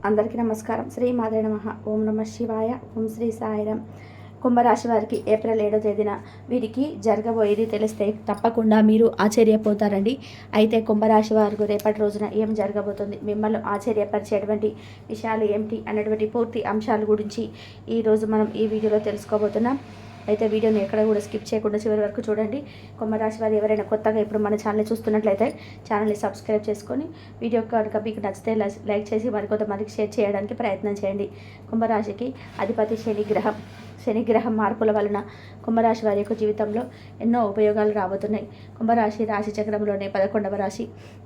అందరికీ నమస్కారం. శ్రీ మాదే నమః. ఓం నమ శివాయ. ఓం శ్రీ సాయిరాం. కుంభరాశి వారికి ఏప్రిల్ 7వ తేదీన వీరికి జరగబోయేది తెలిస్తే తప్పకుండా మీరు ఆశ్చర్యపోతారండి. అయితే కుంభరాశి వారికి రేపటి రోజున ఏం జరగబోతుంది, మిమ్మల్ని ఆశ్చర్యపరిచేటువంటి విషయాలు ఏమిటి అన్నటువంటి పూర్తి అంశాల గురించి ఈరోజు మనం ఈ వీడియోలో తెలుసుకోబోతున్నాం. అయితే వీడియోని ఎక్కడ కూడా స్కిప్ చేయకుండా చివరి వరకు చూడండి. కుంభరాశి వారు ఎవరైనా కొత్తగా ఇప్పుడు మన ఛానల్ని చూస్తున్నట్లయితే ఛానల్ని సబ్స్క్రైబ్ చేసుకొని వీడియో కనుక మీకు నచ్చితే లైక్ చేసి మరికొంతమందికి షేర్ చేయడానికి ప్రయత్నం చేయండి. కుంభరాశికి అధిపతి శనిగ్రహం మార్పుల వలన కుంభరాశి వారి యొక్క జీవితంలో ఎన్నో ఉపయోగాలు రాబోతున్నాయి. కుంభరాశి రాశి చక్రంలోనే 11వ రాశి.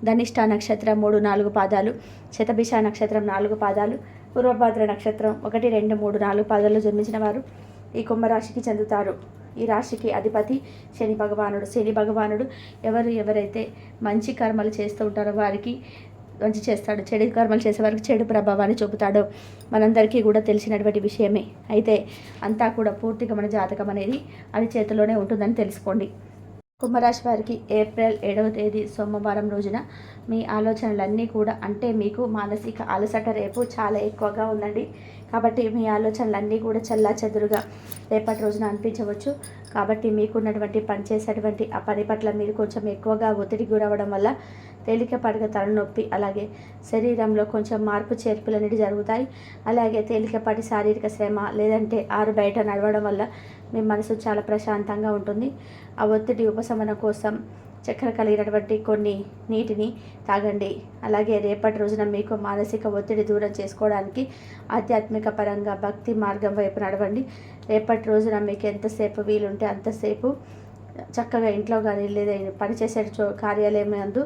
ధనిష్ట నక్షత్రం 3, 4 పాదాలు, శతభిష నక్షత్రం 4 పాదాలు, పూర్వభాద్ర నక్షత్రం 1, 2, 3, 4 పాదాల్లో జన్మించిన వారు ఈ కుంభరాశికి చెందుతారు. ఈ రాశికి అధిపతి శని భగవానుడు ఎవరైతే మంచి కర్మలు చేస్తూ ఉంటారో వారికి మంచి చేస్తాడు, చెడు కర్మలు చేసే వారికి చెడు ప్రభావాన్ని చూపుతాడు. మనందరికీ కూడా తెలిసినటువంటి విషయమే. అయితే అంతా కూడా పూర్తిగా మన జాతకం అనేది అది చేతిలోనే ఉంటుందని తెలుసుకోండి. కుంభరాశి వారికి ఏప్రిల్ 7వ తేదీ సోమవారం రోజున మీ ఆలోచనలన్నీ కూడా అంటే మీకు మానసిక అలసట రేపు చాలా ఎక్కువగా ఉందండి. కాబట్టి మీ ఆలోచనలన్నీ కూడా చెల్లాచెదురుగా రేపటి రోజున అనిపించవచ్చు. కాబట్టి మీకున్నటువంటి పనిచేసేటువంటి ఆ పని పట్ల మీరు కొంచెం ఎక్కువగా ఒత్తిడి గురవడం వల్ల తేలికపాటిగా తలనొప్పి, అలాగే శరీరంలో కొంచెం మార్పు చేర్పులు అనేవి జరుగుతాయి. అలాగే తేలికపాటి శారీరక శ్రమ లేదంటే ఆరు బయట నడవడం వల్ల మీ మనసు చాలా ప్రశాంతంగా ఉంటుంది. ఆ ఒత్తిడి ఉపశమనం కోసం చక్కెర కలిగినటువంటి కొన్ని నీటిని తాగండి. అలాగే రేపటి రోజున మీకు మానసిక ఒత్తిడి దూరం చేసుకోవడానికి ఆధ్యాత్మిక పరంగా భక్తి మార్గం వైపు నడవండి. రేపటి రోజున మీకు ఎంతసేపు వీలుంటే అంతసేపు చక్కగా ఇంట్లో కానీ లేదా పనిచేసే కార్యాలయం నందు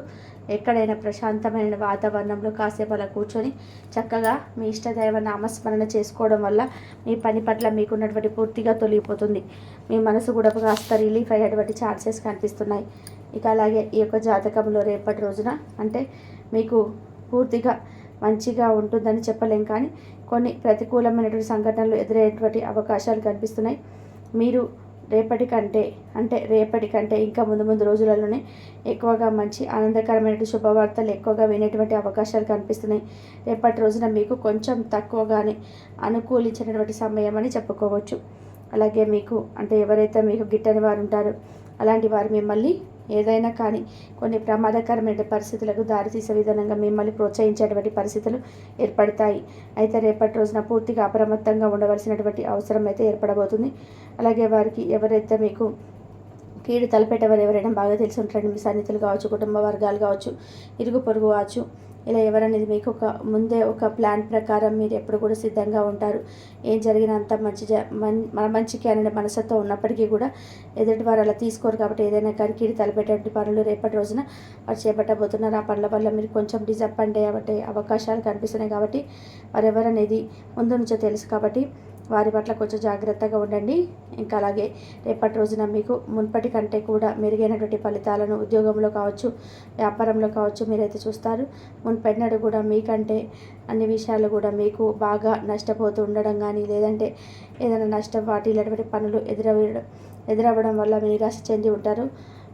ఎక్కడైనా ప్రశాంతమైన వాతావరణంలో కాసేపు అలా కూర్చొని చక్కగా మీ ఇష్టదైవ నామస్మరణ చేసుకోవడం వల్ల మీ పని పట్ల మీకున్నటువంటి పూర్తిగా తొలగిపోతుంది. మీ మనసు కూడా కాస్త రిలీఫ్ అయ్యేటువంటి ఛాన్సెస్ కనిపిస్తున్నాయి. ఇక అలాగే ఈ యొక్క జాతకంలో రేపటి రోజున అంటే మీకు పూర్తిగా మంచిగా ఉంటుందని చెప్పలేం, కానీ కొన్ని ప్రతికూలమైనటువంటి సంఘటనలు ఎదురయ్యేటువంటి అవకాశాలు కనిపిస్తున్నాయి. మీరు రేపటి కంటే ఇంకా ముందు రోజులలోనే ఎక్కువగా మంచి ఆనందకరమైన శుభవార్తలు ఎక్కువగా వినేటువంటి అవకాశాలు కనిపిస్తున్నాయి. రేపటి రోజున మీకు కొంచెం తక్కువగానే అనుకూలించినటువంటి సమయం అని చెప్పుకోవచ్చు. అలాగే మీకు అంటే ఎవరైతే మీకు గిట్టని వారు ఉంటారో అలాంటి వారు మిమ్మల్ని ఏదైనా కానీ కొన్ని ప్రమాదకరమైన పరిస్థితులకు దారితీసే విధానంగా మిమ్మల్ని ప్రోత్సహించేటువంటి పరిస్థితులు ఏర్పడతాయి. అయితే రేపటి రోజున పూర్తిగా అప్రమత్తంగా ఉండవలసినటువంటి అవసరం అయితే ఏర్పడబోతుంది. అలాగే వారికి ఎవరైతే మీకు కీడు తలపెట్టేవారు ఎవరైనా బాగా తెలిసి ఉంటారండి. మీ సన్నిహితులు కావచ్చు, కుటుంబ వర్గాలు కావచ్చు, ఇరుగు పొరుగు కావచ్చు, ఇలా ఎవరనేది మీకు ముందే ఒక ప్లాన్ ప్రకారం మీరు ఎప్పుడు కూడా సిద్ధంగా ఉంటారు. ఏం జరిగినా అంత మన మంచికి అనే మనసుతో ఉన్నప్పటికీ కూడా ఎదుటి వారు అలా తీసుకోరు. కాబట్టి ఏదైనా కానీ కీడు తలపెట్టేటువంటి పనులు రేపటి రోజున వారు చేపట్టబోతున్నారు. ఆ పనుల వల్ల మీరు కొంచెం డిసప్పాయింట్ అయ్యే అవకాశాలు కనిపిస్తున్నాయి. కాబట్టి వారు ఎవరనేది ముందు నుంచో తెలుసు కాబట్టి వారి పట్ల కొంచెం జాగ్రత్తగా ఉండండి. ఇంకా అలాగే రేపటి రోజున మీకు మున్పటి కంటే కూడా మెరుగైనటువంటి ఫలితాలను ఉద్యోగంలో కావచ్చు, వ్యాపారంలో కావచ్చు మీరైతే చూస్తారు. మున్పెన్నడు కూడా మీకంటే అన్ని విషయాలు కూడా మీకు బాగా నష్టపోతూ ఉండడం కానీ లేదంటే ఏదైనా నష్టం వాటిల్లేటువంటి పనులు ఎదురవ్వడం వల్ల మీరు నిరాశ చెంది ఉంటారు.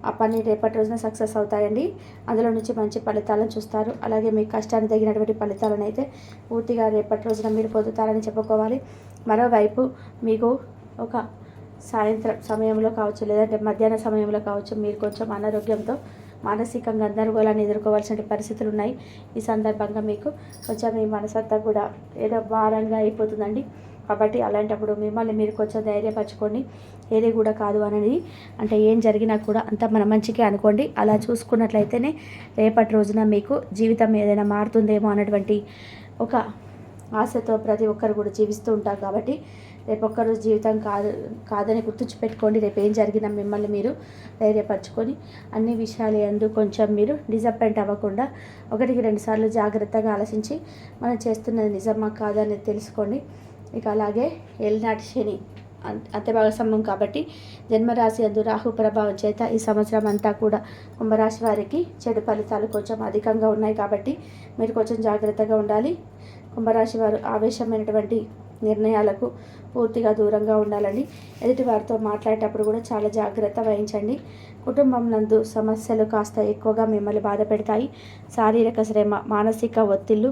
ఆ పని రేపటి రోజున సక్సెస్ అవుతాయండి. అందులో నుంచి మంచి ఫలితాలను చూస్తారు. అలాగే మీ కష్టానికి తగినటువంటి ఫలితాలను అయితే పూర్తిగా రేపటి రోజున మీరు పొందుతారని చెప్పుకోవాలి. మరోవైపు మీకు ఒక సాయంత్రం సమయంలో కావచ్చు లేదంటే మధ్యాహ్న సమయంలో కావచ్చు మీరు కొంచెం అనారోగ్యంతో మానసికంగా గందరగోళాన్ని ఎదుర్కోవాల్సిన పరిస్థితులు ఉన్నాయి. ఈ సందర్భంగా మీకు కొంచెం మీ మనసంతా కూడా ఏదో భారంగా అయిపోతుందండి. కాబట్టి అలాంటప్పుడు మిమ్మల్ని మీరు కొంచెం ధైర్యపరచుకోండి. ఏది కూడా కాదు అనేది అంటే ఏం జరిగినా కూడా అంతా మన మంచికే అనుకోండి. అలా చూసుకున్నట్లయితేనే రేపటి రోజున మీకు జీవితం ఏదైనా మారుతుందేమో అన్నటువంటి ఒక ఆశతో ప్రతి ఒక్కరు కూడా జీవిస్తూ ఉంటారు. కాబట్టి రేపు ఒక్కరోజు జీవితం కాదని గుర్తుంచిపెట్టుకోండి. రేపు ఏం జరిగినా మిమ్మల్ని మీరు ధైర్యపరచుకొని అన్ని విషయాలు యందు కొంచెం మీరు డిసప్పాయింట్ అవ్వకుండా 1-2 సార్లు జాగ్రత్తగా ఆలోచించి మనం చేస్తున్నది నిజమా కాదని తెలుసుకోండి. ఇక అలాగే ఏలినాటి శని అంత్యభాగస్తంభం కాబట్టి జన్మరాశి యందు రాహు ప్రభావం చేత ఈ సంవత్సరం అంతా కూడా కుంభరాశి వారికి చెడు ఫలితాలు కొంచెం అధికంగా ఉన్నాయి. కాబట్టి మీరు కొంచెం జాగ్రత్తగా ఉండాలి. కుంభరాశి వారు ఆవేశమైనటువంటి నిర్ణయాలకు పూర్తిగా దూరంగా ఉండాలండి. ఎదుటి వారితో మాట్లాడేటప్పుడు కూడా చాలా జాగ్రత్త వహించండి. కుటుంబం నందు సమస్యలు కాస్త ఎక్కువగా మిమ్మల్ని బాధ పెడతాయి. శారీరక శ్రమ, మానసిక ఒత్తిళ్లు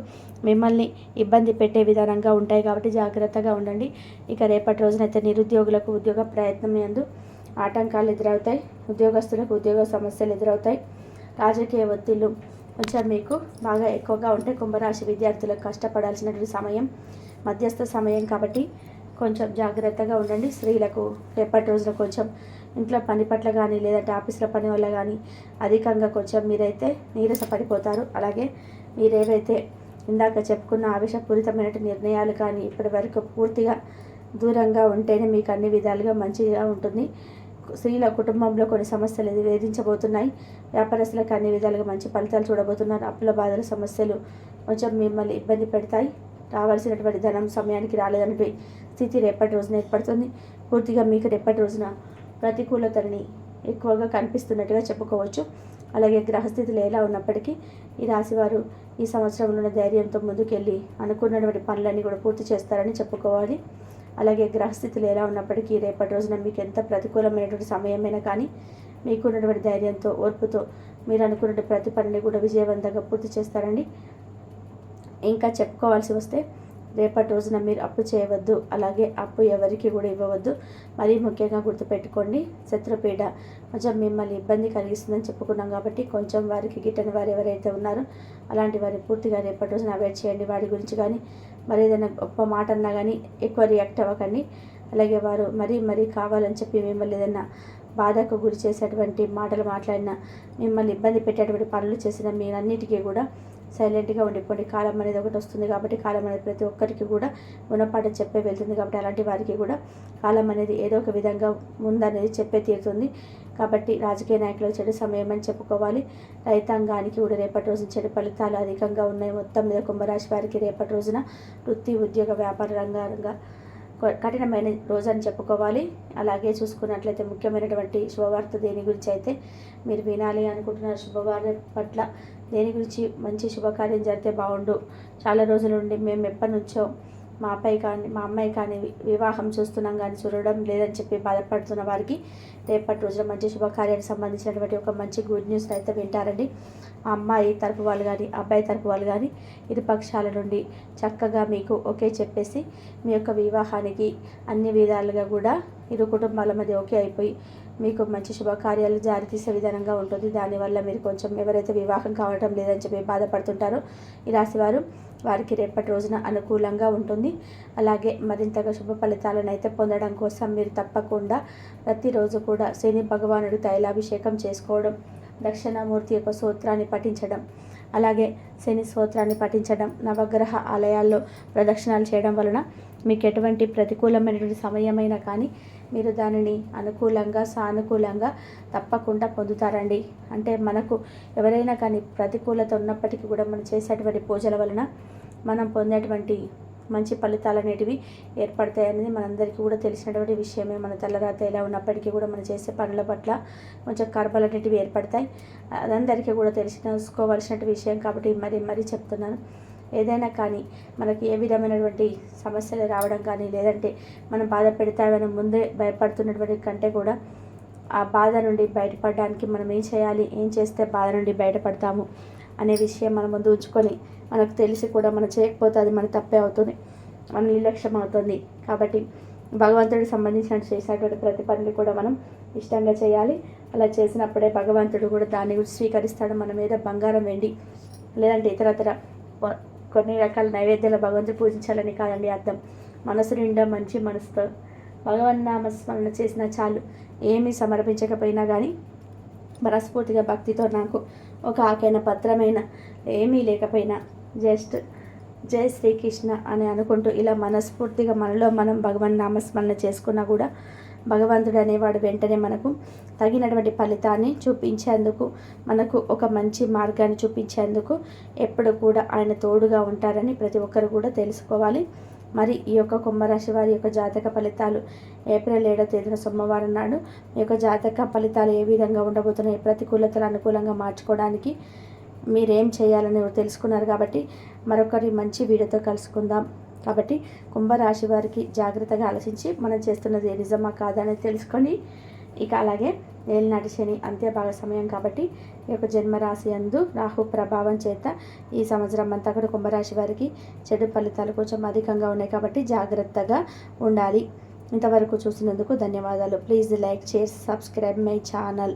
మిమ్మల్ని ఇబ్బంది పెట్టే విధానంగా ఉంటాయి కాబట్టి జాగ్రత్తగా ఉండండి. ఇక రేపటి రోజునైతే నిరుద్యోగులకు ఉద్యోగ ప్రయత్నం యందు ఆటంకాలు ఎదురవుతాయి. ఉద్యోగస్తులకు ఉద్యోగ సమస్యలు ఎదురవుతాయి. రాజకీయ ఒత్తిళ్లు కొంచెం మీకు బాగా ఎక్కువగా ఉంటే కుంభరాశి విద్యార్థులకు కష్టపడాల్సినటువంటి సమయం, మధ్యస్థ సమయం కాబట్టి కొంచెం జాగ్రత్తగా ఉండండి. స్త్రీలకు రేపటి రోజున కొంచెం ఇంట్లో పని పట్ల కానీ లేదంటే ఆఫీసులో పని వల్ల కానీ అధికంగా కొంచెం మీరైతే నీరసపడిపోతారు. అలాగే మీరేవైతే ఇందాక చెప్పుకున్న ఆవేశపూరితమైన నిర్ణయాలు కానీ ఇప్పటి వరకు పూర్తిగా దూరంగా ఉంటేనే మీకు అన్ని విధాలుగా మంచిగా ఉంటుంది. స్త్రీల కుటుంబంలో కొన్ని సమస్యలు వేధించబోతున్నాయి. వ్యాపారస్తులకు అన్ని విధాలుగా మంచి ఫలితాలు చూడబోతున్నారు. అప్పుల బాధల సమస్యలు కొంచెం మిమ్మల్ని ఇబ్బంది పెడతాయి. రావాల్సినటువంటి ధనం సమయానికి రాలేదనే స్థితి రేపటి రోజున ఏర్పడుతుంది. పూర్తిగా మీకు రేపటి రోజున ప్రతికూలతని ఎక్కువగా కనిపిస్తున్నట్టుగా చెప్పుకోవచ్చు. అలాగే గ్రహస్థితులు ఎలా ఉన్నప్పటికీ ఈ రాశివారు ఈ సంవత్సరంలో ధైర్యంతో ముందుకెళ్ళి అనుకున్నటువంటి పనులన్నీ కూడా పూర్తి చేస్తారని చెప్పుకోవాలి. అలాగే గ్రహస్థితులు ఎలా ఉన్నప్పటికీ రేపటి రోజున మీకు ఎంత ప్రతికూలమైనటువంటి సమయమైనా కానీ మీకున్నటువంటి ధైర్యంతో, ఓర్పుతో మీరు అనుకున్న ప్రతి పనిని కూడా విజయవంతంగా పూర్తి చేస్తారండి. ఇంకా చెప్పుకోవాల్సి వస్తే రేపటి రోజున మీరు అప్పు చేయవద్దు. అలాగే అప్పు ఎవరికి కూడా ఇవ్వవద్దు. మరీ ముఖ్యంగా గుర్తుపెట్టుకోండి, శత్రుపీడ కొంచెం మిమ్మల్ని ఇబ్బంది కలిగిస్తుందని చెప్పుకున్నాం కాబట్టి కొంచెం వారికి గిట్టని వారు ఎవరైతే ఉన్నారో అలాంటి వారిని పూర్తిగా రేపటి రోజున అవాయిడ్ చేయండి. వారి గురించి కానీ మరి ఏదైనా గొప్ప మాట అన్నా కానీ ఎక్కువ రియాక్ట్ అవ్వకండి. అలాగే వారు మరీ కావాలని చెప్పి మిమ్మల్ని ఏదైనా బాధకు గురి చేసేటువంటి మాటలు మాట్లాడినా, మిమ్మల్ని ఇబ్బంది పెట్టేటువంటి పనులు చేసిన మీరన్నిటికీ కూడా సైలెంట్గా ఉండిపోండి. కాలం అనేది ఒకటి వస్తుంది కాబట్టి కాలం అనేది ప్రతి ఒక్కరికి కూడా గుణపాఠం చెప్పే వెళ్తుంది కాబట్టి అలాంటి వారికి కూడా కాలం అనేది ఏదో ఒక విధంగా ముందనేది చెప్పే తీరుతుంది. కాబట్టి రాజకీయ నాయకులకు చెడు సమయం అని చెప్పుకోవాలి. రైతాంగానికి కూడా రేపటి రోజున చెడు ఫలితాలు అధికంగా ఉన్నాయి. మొత్తం మీద కుంభరాశి వారికి రేపటి రోజున వృత్తి, ఉద్యోగ, వ్యాపార రంగంగా కఠినమైన రోజు అని చెప్పుకోవాలి. అలాగే చూసుకున్నట్లయితే ముఖ్యమైనటువంటి శుభవార్త దేని గురించి అయితే మీరు వినాలి అనుకుంటున్నారు, శుభవార్త పట్ల దేని గురించి మంచి శుభకార్యం జరిగితే బాగుండు, చాలా రోజుల నుండి మేము ఎప్పటి నుంచో మా అమ్మాయి కానీ వివాహం చూస్తున్నాం కానీ చూడడం లేదని చెప్పి బాధపడుతున్న వారికి రేపటి రోజున మంచి శుభకార్యానికి సంబంధించినటువంటి ఒక మంచి గుడ్ న్యూస్ అయితే వింటారండి. ఆ అమ్మాయి తరపు వాళ్ళు కానీ అబ్బాయి తరపు వాళ్ళు కానీ ఇరు పక్షాల నుండి చక్కగా మీకు ఓకే చెప్పేసి మీ యొక్క వివాహానికి అన్ని విధాలుగా కూడా ఇరు కుటుంబాల మధ్య ఓకే అయిపోయి మీకు మంచి శుభకార్యాలు జారీ తీసే విధానంగా ఉంటుంది. దానివల్ల మీరు కొంచెం ఎవరైతే వివాహం కావడం లేదని చెప్పి బాధపడుతుంటారో ఈ రాశివారు వారికి రేపటి రోజున అనుకూలంగా ఉంటుంది. అలాగే మరింతగా శుభ ఫలితాలను అయితే పొందడం కోసం మీరు తప్పకుండా ప్రతిరోజు కూడా శని భగవానుడి తైలాభిషేకం చేసుకోవడం, దక్షిణామూర్తి యొక్క స్తోత్రాన్ని పఠించడం, అలాగే శని స్తోత్రాన్ని పఠించడం, నవగ్రహ ఆలయాల్లో ప్రదక్షిణాలు చేయడం వలన మీకు ఎటువంటి ప్రతికూలమైనటువంటి సమయమైనా కానీ మీరు దానిని అనుకూలంగా, సానుకూలంగా తప్పకుండా పొందుతారండి. అంటే మనకు ఎవరైనా కానీ ప్రతికూలత ఉన్నప్పటికీ కూడా మనం చేసేటువంటి పూజల వలన మనం పొందేటువంటి మంచి ఫలితాలు అనేటివి ఏర్పడతాయి అనేది మనందరికీ కూడా తెలిసినటువంటి విషయమే. మన తలరాత ఎలా ఉన్నప్పటికీ కూడా మనం చేసే పనుల పట్ల కొంచెం కర్మలు అనేటివి ఏర్పడతాయి. అదందరికీ కూడా తెలుసుకోవాల్సిన విషయం కాబట్టి మరీ చెప్తున్నాను. ఏదైనా కానీ మనకి ఏ విధమైనటువంటి సమస్యలు రావడం కానీ లేదంటే మనం బాధ పెడతామని ముందే భయపడుతున్నటువంటి కంటే కూడా ఆ బాధ నుండి బయటపడడానికి మనం ఏం చేయాలి, ఏం చేస్తే బాధ నుండి బయటపడతాము అనే విషయం మన ముందు ఉంచుకొని మనకు తెలిసి కూడా మనం చేయకపోతే అది మన తప్పే అవుతుంది, మన నిర్లక్ష్యం అవుతుంది. కాబట్టి భగవంతుడికి సంబంధించినట్టు చేసేటువంటి ప్రతి పనిని కూడా మనం ఇష్టంగా చేయాలి. అలా చేసినప్పుడే భగవంతుడు కూడా దాన్ని స్వీకరిస్తాడు. మన మీద బంగారం, వెండి లేదంటే ఇతరతర కొన్ని రకాల నైవేద్యాల భగవంతుడు పూజించాలని కాదండి అర్థం. మనసు నిండా మంచి మనసుతో భగవన్నామ స్మరణ చేసిన చాలు. ఏమీ సమర్పించకపోయినా కానీ మనస్ఫూర్తిగా భక్తితో నాకు ఒక ఆకైన పత్రమైన ఏమీ లేకపోయినా జస్ట్ జై శ్రీకృష్ణ అని అనుకుంటూ ఇలా మనస్ఫూర్తిగా మనలో మనం భగవన్ నామస్మరణ చేసుకున్నా కూడా భగవంతుడు అనేవాడు వెంటనే మనకు తగినటువంటి ఫలితాన్ని చూపించేందుకు, మనకు ఒక మంచి మార్గాన్ని చూపించేందుకు ఎప్పుడు కూడా ఆయన తోడుగా ఉంటారని ప్రతి ఒక్కరు కూడా తెలుసుకోవాలి. మరి ఈ యొక్క కుంభరాశి వారి యొక్క జాతక ఫలితాలు ఏప్రిల్ 7వ తేదీన సోమవారం నాడు ఈ యొక్క జాతక ఫలితాలు ఏ విధంగా ఉండబోతున్నాయి, ప్రతికూలతలు అనుకూలంగా మార్చుకోవడానికి మీరేం చేయాలని తెలుసుకున్నారు. కాబట్టి మరొకరి మంచి వీడియోతో కలుసుకుందాం. కాబట్టి కుంభరాశి వారికి జాగ్రత్తగా ఆలోచించి మనం చేస్తున్నది నిజమా కాదని తెలుసుకొని, ఇక అలాగే ఏలినాటి శని అంత్యభాగ సమయం కాబట్టి ఈ యొక్క జన్మరాశి యందు రాహు ప్రభావం చేత ఈ సంవత్సరం అంతా కూడా కుంభరాశి వారికి చెడు ఫలితాలు కొంచెం అధికంగా ఉన్నాయి కాబట్టి జాగ్రత్తగా ఉండాలి. ఇంతవరకు చూసినందుకు ధన్యవాదాలు. Please like, share, subscribe my channel.